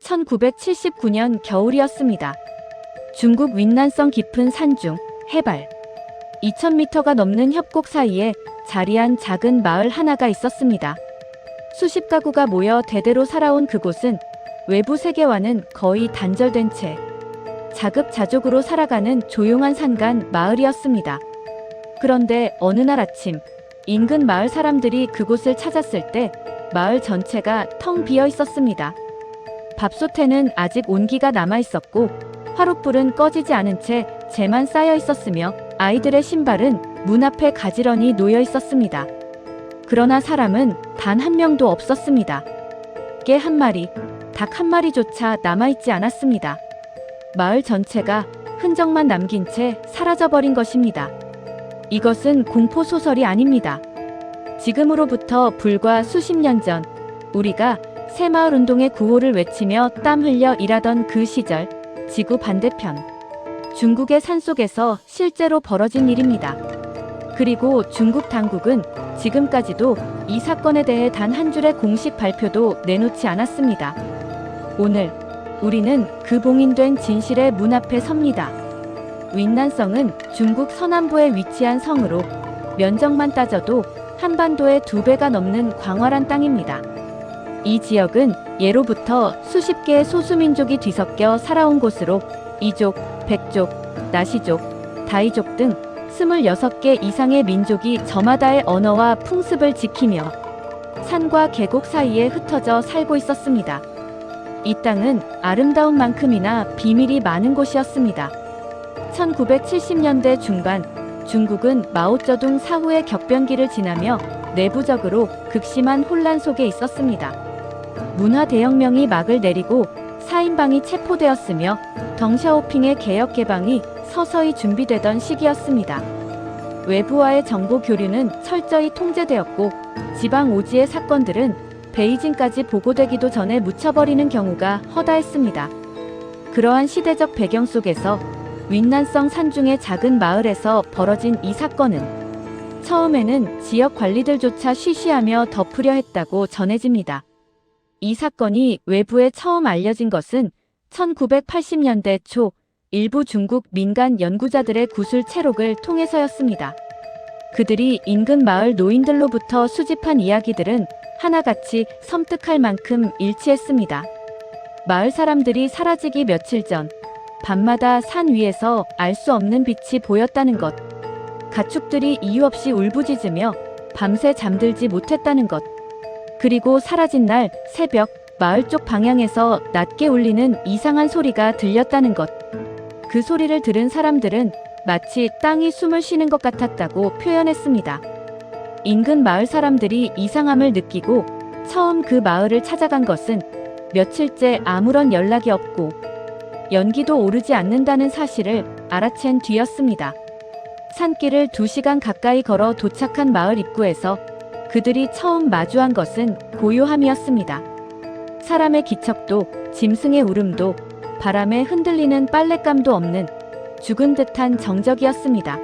1979년 겨울이었습니다. 중국 윈난성 깊은 산중 해발 2000m가 넘는 협곡 사이에 자리한 작은 마을 하나가 있었습니다. 수십 가구가 모여 대대로 살아온 그곳은 외부 세계와는 거의 단절된 채 자급자족으로 살아가는 조용한 산간 마을이었습니다. 그런데 어느 날 아침 인근 마을 사람들이 그곳을 찾았을 때 마을 전체가 텅 비어 있었습니다. 밥솥에는 아직 온기가 남아 있었고 화롯불은 꺼지지 않은 채 재만 쌓여 있었으며 아이들의 신발은 문 앞에 가지런히 놓여 있었습니다. 그러나 사람은 단 한 명도 없었습니다. 개 한 마리, 닭 한 마리조차 남아있지 않았습니다. 마을 전체가 흔적만 남긴 채 사라져버린 것입니다. 이것은 공포소설이 아닙니다. 지금으로부터 불과 수십 년 전 우리가 새마을운동의 구호를 외치며 땀 흘려 일하던 그 시절 지구 반대편 중국의 산속에서 실제로 벌어진 일입니다. 그리고 중국 당국은 지금까지도 이 사건에 대해 단 한 줄의 공식 발표도 내놓지 않았습니다. 오늘 우리는 그 봉인된 진실의 문 앞에 섭니다. 윈난성은 중국 서남부에 위치한 성으로 면적만 따져도 한반도의 2배가 넘는 광활한 땅입니다. 이 지역은 예로부터 수십 개의 소수민족이 뒤섞여 살아온 곳으로 이족, 백족, 나시족, 다이족 등 26개 이상의 민족이 저마다의 언어와 풍습을 지키며 산과 계곡 사이에 흩어져 살고 있었습니다. 이 땅은 아름다운 만큼이나 비밀이 많은 곳이었습니다. 1970년대 중반 중국은 마오쩌둥 사후의 격변기를 지나며 내부적으로 극심한 혼란 속에 있었습니다. 문화 대혁명이 막을 내리고 사인방이 체포되었으며 덩샤오핑의 개혁 개방이 서서히 준비되던 시기였습니다. 외부와의 정보 교류는 철저히 통제되었고 지방 오지의 사건들은 베이징까지 보고되기도 전에 묻혀버리는 경우가 허다했습니다. 그러한 시대적 배경 속에서 윈난성 산중의 작은 마을에서 벌어진 이 사건은 처음에는 지역 관리들조차 쉬쉬하며 덮으려 했다고 전해집니다. 이 사건이 외부에 처음 알려진 것은 1980년대 초 일부 중국 민간 연구자들의 구술 채록을 통해서였습니다. 그들이 인근 마을 노인들로부터 수집한 이야기들은 하나같이 섬뜩할 만큼 일치했습니다. 마을 사람들이 사라지기 며칠 전 밤마다 산 위에서 알 수 없는 빛이 보였다는 것, 가축들이 이유 없이 울부짖으며 밤새 잠들지 못했다는 것, 그리고 사라진 날 새벽 마을 쪽 방향에서 낮게 울리는 이상한 소리가 들렸다는 것. 그 소리를 들은 사람들은 마치 땅이 숨을 쉬는 것 같았다고 표현했습니다. 인근 마을 사람들이 이상함을 느끼고 처음 그 마을을 찾아간 것은 며칠째 아무런 연락이 없고 연기도 오르지 않는다는 사실을 알아챈 뒤였습니다. 산길을 2시간 가까이 걸어 도착한 마을 입구에서 그들이 처음 마주한 것은 고요함이었습니다. 사람의 기척도 짐승의 울음도 바람에 흔들리는 빨랫감도 없는 죽은 듯한 정적이었습니다.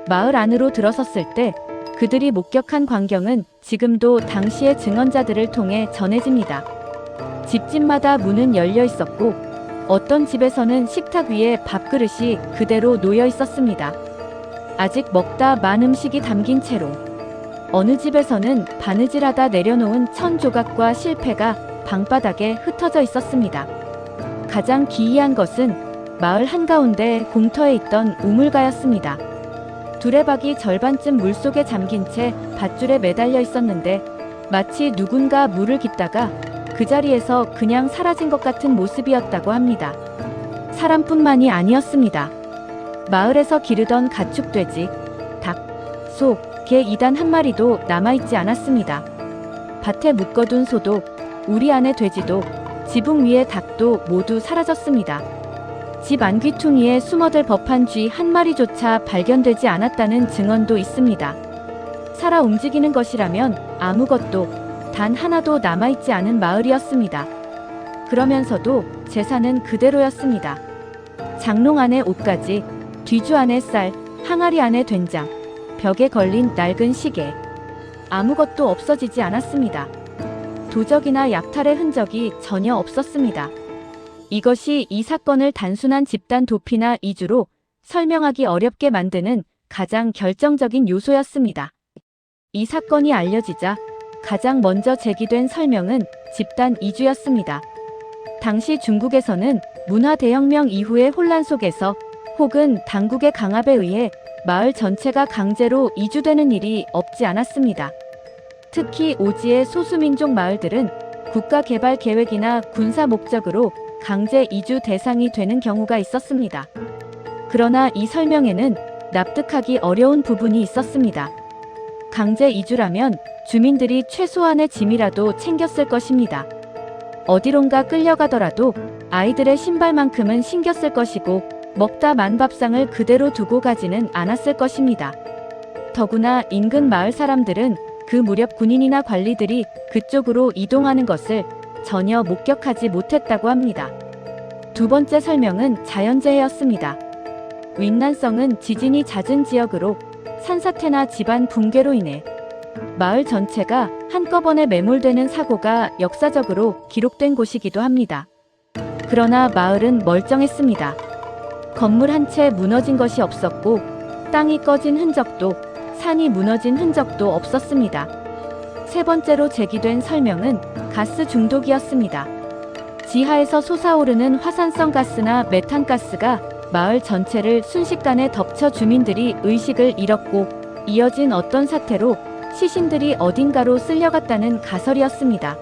마을 안으로 들어섰을 때 그들이 목격한 광경은 지금도 당시의 증언자들을 통해 전해집니다. 집집마다 문은 열려 있었고 어떤 집에서는 식탁 위에 밥그릇이 그대로 놓여 있었습니다. 아직 먹다 만 음식이 담긴 채로 어느 집에서는 바느질하다 내려놓은 천 조각과 실패가 방바닥에 흩어져 있었습니다. 가장 기이한 것은 마을 한가운데 공터에 있던 우물가였습니다. 두레박이 절반쯤 물속에 잠긴 채 밧줄에 매달려 있었는데 마치 누군가 물을 깃다가 그 자리에서 그냥 사라진 것 같은 모습이었다고 합니다. 사람뿐만이 아니었습니다. 마을에서 기르던 가축 돼지, 닭, 소, 개 이단 한 마리도 남아있지 않았습니다. 밭에 묶어둔 소도, 우리 안의 돼지도, 지붕 위의 닭도 모두 사라졌습니다. 집 안귀퉁이에 숨어들 법한 쥐 한 마리조차 발견되지 않았다는 증언도 있습니다. 살아 움직이는 것이라면 아무것도 단 하나도 남아있지 않은 마을이었습니다. 그러면서도 재산은 그대로였습니다. 장롱 안에 옷가지, 뒤주 안에 쌀, 항아리 안에 된장, 벽에 걸린 낡은 시계. 아무것도 없어지지 않았습니다. 도적이나 약탈의 흔적이 전혀 없었습니다. 이것이 이 사건을 단순한 집단 도피나 이주로 설명하기 어렵게 만드는 가장 결정적인 요소였습니다. 이 사건이 알려지자 가장 먼저 제기된 설명은 집단 이주였습니다. 당시 중국에서는 문화 대혁명 이후의 혼란 속에서 혹은 당국의 강압에 의해 마을 전체가 강제로 이주되는 일이 없지 않았습니다. 특히 오지의 소수민족 마을들은 국가개발 계획이나 군사 목적으로 강제 이주 대상이 되는 경우가 있었습니다. 그러나 이 설명에는 납득하기 어려운 부분이 있었습니다. 강제 이주라면 주민들이 최소한의 짐이라도 챙겼을 것입니다. 어디론가 끌려가더라도 아이들의 신발만큼은 신겼을 것이고 먹다 만 밥상을 그대로 두고 가지는 않았을 것입니다. 더구나 인근 마을 사람들은 그 무렵 군인이나 관리들이 그쪽으로 이동하는 것을 전혀 목격하지 못했다고 합니다. 두 번째 설명은 자연재해였습니다. 윈난성은 지진이 잦은 지역으로 산사태나 집안 붕괴로 인해 마을 전체가 한꺼번에 매몰되는 사고가 역사적으로 기록된 곳이기도 합니다. 그러나 마을은 멀쩡했습니다. 건물 한 채 무너진 것이 없었고 땅이 꺼진 흔적도 산이 무너진 흔적도 없었습니다. 세 번째로 제기된 설명은 가스 중독이었습니다. 지하에서 솟아오르는 화산성 가스나 메탄가스가 마을 전체를 순식간에 덮쳐 주민들이 의식을 잃었고 이어진 어떤 사태로 시신들이 어딘가로 쓸려갔다는 가설이었습니다.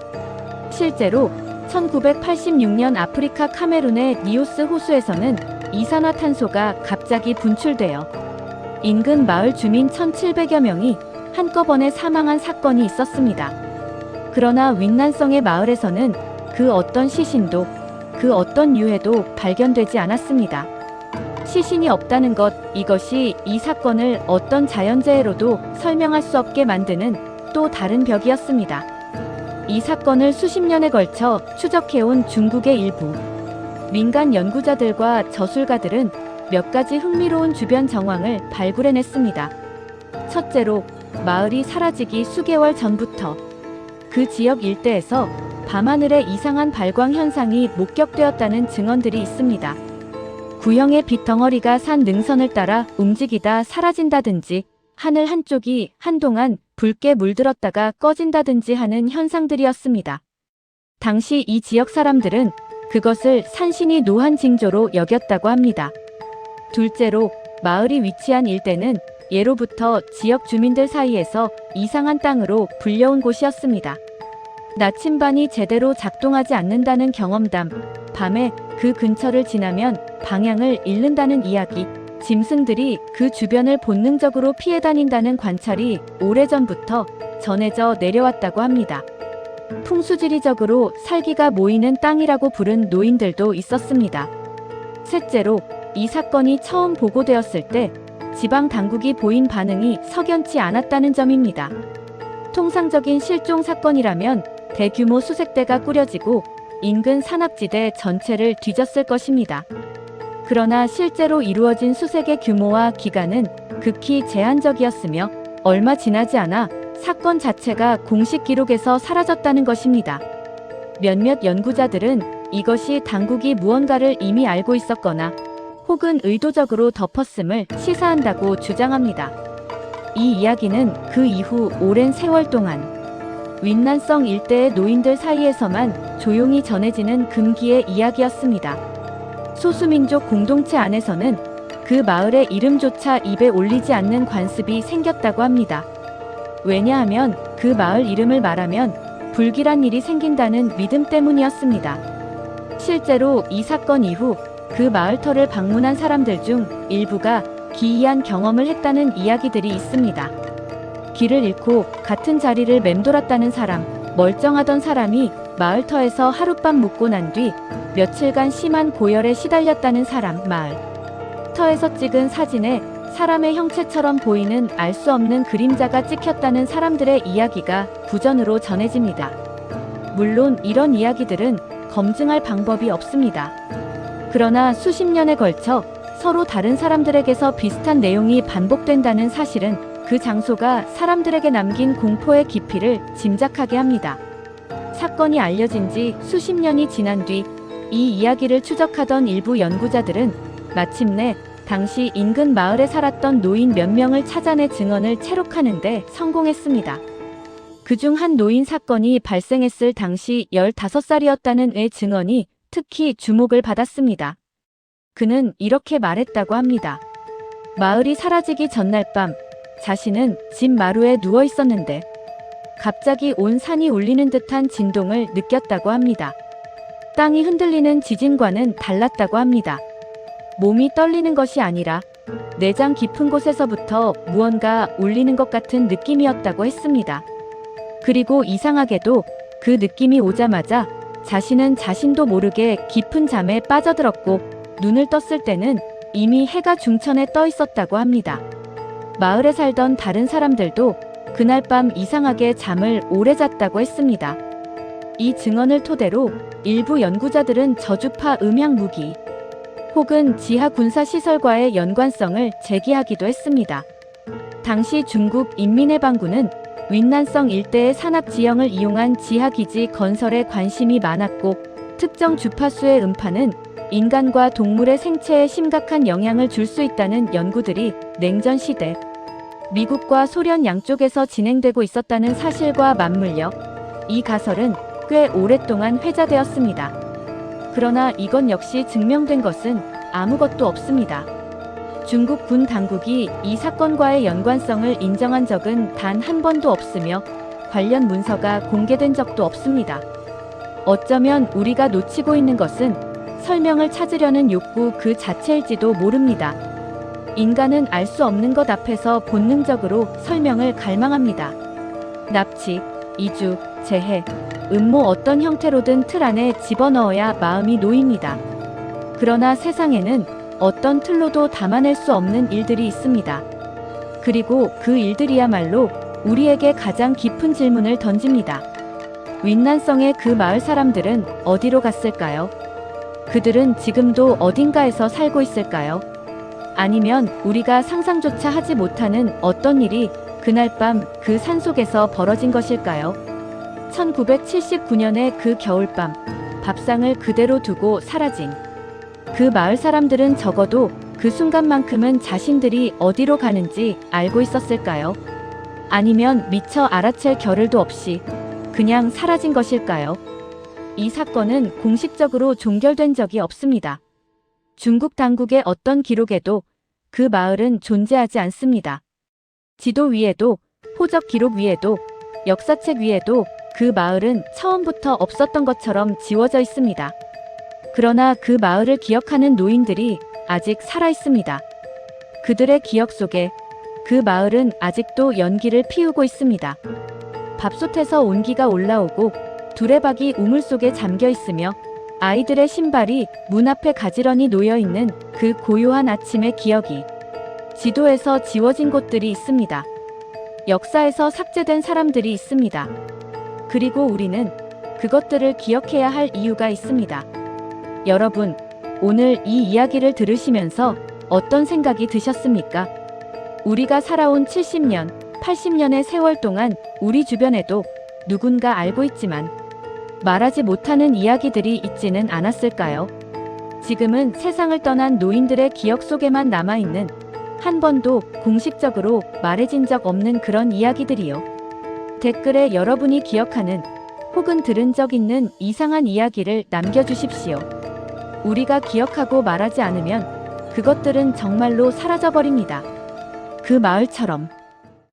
실제로 1986년 아프리카 카메룬의 니오스 호수에서는 이산화탄소가 갑자기 분출되어 인근 마을 주민 1,700여 명이 한꺼번에 사망한 사건이 있었습니다. 그러나 윈난성의 마을에서는 그 어떤 시신도 그 어떤 유해도 발견되지 않았습니다. 시신이 없다는 것, 이것이 이 사건을 어떤 자연재해로도 설명할 수 없게 만드는 또 다른 벽이었습니다. 이 사건을 수십 년에 걸쳐 추적해온 중국의 일부 민간 연구자들과 저술가들은 몇 가지 흥미로운 주변 정황을 발굴해냈습니다. 첫째로, 마을이 사라지기 수개월 전부터 그 지역 일대에서 밤하늘에 이상한 발광 현상이 목격되었다는 증언들이 있습니다. 구형의 빛 덩어리가 산 능선을 따라 움직이다 사라진다든지 하늘 한쪽이 한동안 붉게 물들었다가 꺼진다든지 하는 현상들이었습니다. 당시 이 지역 사람들은 그것을 산신이 노한 징조로 여겼다고 합니다. 둘째로, 마을이 위치한 일대는 예로부터 지역 주민들 사이에서 이상한 땅으로 불려온 곳이었습니다. 나침반이 제대로 작동하지 않는다는 경험담, 밤에 그 근처를 지나면 방향을 잃는다는 이야기, 짐승들이 그 주변을 본능적으로 피해 다닌다는 관찰이 오래전부터 전해져 내려왔다고 합니다. 풍수지리적으로 살기가 모이는 땅이라고 부른 노인들도 있었습니다. 셋째로, 이 사건이 처음 보고되었을 때 지방 당국이 보인 반응이 석연치 않았다는 점입니다. 통상적인 실종 사건이라면 대규모 수색대가 꾸려지고 인근 산악지대 전체를 뒤졌을 것입니다. 그러나 실제로 이루어진 수색의 규모와 기간은 극히 제한적이었으며 얼마 지나지 않아 사건 자체가 공식 기록에서 사라졌다는 것입니다. 몇몇 연구자들은 이것이 당국이 무언가를 이미 알고 있었거나 혹은 의도적으로 덮었음을 시사한다고 주장합니다. 이 이야기는 그 이후 오랜 세월 동안 윈난성 일대의 노인들 사이에서만 조용히 전해지는 금기의 이야기였습니다. 소수민족 공동체 안에서는 그 마을의 이름조차 입에 올리지 않는 관습이 생겼다고 합니다. 왜냐하면 그 마을 이름을 말하면 불길한 일이 생긴다는 믿음 때문이었습니다. 실제로 이 사건 이후 그 마을터를 방문한 사람들 중 일부가 기이한 경험을 했다는 이야기들이 있습니다. 길을 잃고 같은 자리를 맴돌았다는 사람, 멀쩡하던 사람이 마을터에서 하룻밤 묵고 난 뒤 며칠간 심한 고열에 시달렸다는 사람, 마을 터에서 찍은 사진에 사람의 형체처럼 보이는 알 수 없는 그림자가 찍혔다는 사람들의 이야기가 부전으로 전해집니다. 물론 이런 이야기들은 검증할 방법이 없습니다. 그러나 수십 년에 걸쳐 서로 다른 사람들에게서 비슷한 내용이 반복된다는 사실은 그 장소가 사람들에게 남긴 공포의 깊이를 짐작하게 합니다. 사건이 알려진 지 수십 년이 지난 뒤 이 이야기를 추적하던 일부 연구자들은 마침내 당시 인근 마을에 살았던 노인 몇 명을 찾아내 증언을 채록하는 데 성공했습니다. 그중 한 노인 사건이 발생했을 당시 15살이었다는 의 증언이 특히 주목을 받았습니다. 그는 이렇게 말했다고 합니다. 마을이 사라지기 전날 밤 자신은 집 마루에 누워 있었는데 갑자기 온 산이 울리는 듯한 진동을 느꼈다고 합니다. 땅이 흔들리는 지진과는 달랐다고 합니다. 몸이 떨리는 것이 아니라 내장 깊은 곳에서부터 무언가 울리는 것 같은 느낌이었다고 했습니다. 그리고 이상하게도 그 느낌이 오자마자 자신은 자신도 모르게 깊은 잠에 빠져들었고 눈을 떴을 때는 이미 해가 중천에 떠 있었다고 합니다. 마을에 살던 다른 사람들도 그날 밤 이상하게 잠을 오래 잤다고 했습니다. 이 증언을 토대로 일부 연구자들은 저주파 음향 무기 혹은 지하 군사 시설과의 연관성을 제기하기도 했습니다. 당시 중국 인민해방군은 윈난성 일대의 산악 지형을 이용한 지하기지 건설에 관심이 많았고 특정 주파수의 음파는 인간과 동물의 생체에 심각한 영향을 줄 수 있다는 연구들이 냉전 시대 미국과 소련 양쪽에서 진행되고 있었다는 사실과 맞물려 이 가설은 꽤 오랫동안 회자되었습니다. 그러나 이건 역시 증명된 것은 아무것도 없습니다. 중국 군 당국이 이 사건과의 연관성을 인정한 적은 단 한 번도 없으며 관련 문서가 공개된 적도 없습니다. 어쩌면 우리가 놓치고 있는 것은 설명을 찾으려는 욕구 그 자체일지도 모릅니다. 인간은 알 수 없는 것 앞에서 본능적으로 설명을 갈망합니다. 납치, 이주, 재해, 음모 어떤 형태로든 틀 안에 집어넣어야 마음이 놓입니다. 그러나 세상에는 어떤 틀로도 담아낼 수 없는 일들이 있습니다. 그리고 그 일들이야말로 우리에게 가장 깊은 질문을 던집니다. 윈난성의 그 마을 사람들은 어디로 갔을까요? 그들은 지금도 어딘가에서 살고 있을까요? 아니면 우리가 상상조차 하지 못하는 어떤 일이 그날 밤 그 산속에서 벌어진 것일까요? 1979년의 그 겨울밤, 밥상을 그대로 두고 사라진 그 마을 사람들은 적어도 그 순간만큼은 자신들이 어디로 가는지 알고 있었을까요? 아니면 미처 알아챌 겨를도 없이 그냥 사라진 것일까요? 이 사건은 공식적으로 종결된 적이 없습니다. 중국 당국의 어떤 기록에도 그 마을은 존재하지 않습니다. 지도 위에도, 호적 기록 위에도, 역사책 위에도 그 마을은 처음부터 없었던 것처럼 지워져 있습니다. 그러나 그 마을을 기억하는 노인들이 아직 살아 있습니다. 그들의 기억 속에 그 마을은 아직도 연기를 피우고 있습니다. 밥솥에서 온기가 올라오고 두레박이 우물 속에 잠겨 있으며 아이들의 신발이 문 앞에 가지런히 놓여 있는 그 고요한 아침의 기억이 지도에서 지워진 곳들이 있습니다. 역사에서 삭제된 사람들이 있습니다. 그리고 우리는 그것들을 기억해야 할 이유가 있습니다. 여러분, 오늘 이 이야기를 들으시면서 어떤 생각이 드셨습니까? 우리가 살아온 70년, 80년의 세월 동안 우리 주변에도 누군가 알고 있지만 말하지 못하는 이야기들이 있지는 않았을까요? 지금은 세상을 떠난 노인들의 기억 속에만 남아있는 한 번도 공식적으로 말해진 적 없는 그런 이야기들이요. 댓글에 여러분이 기억하는 혹은 들은 적 있는 이상한 이야기를 남겨주십시오. 우리가 기억하고 말하지 않으면 그것들은 정말로 사라져버립니다. 그 마을처럼.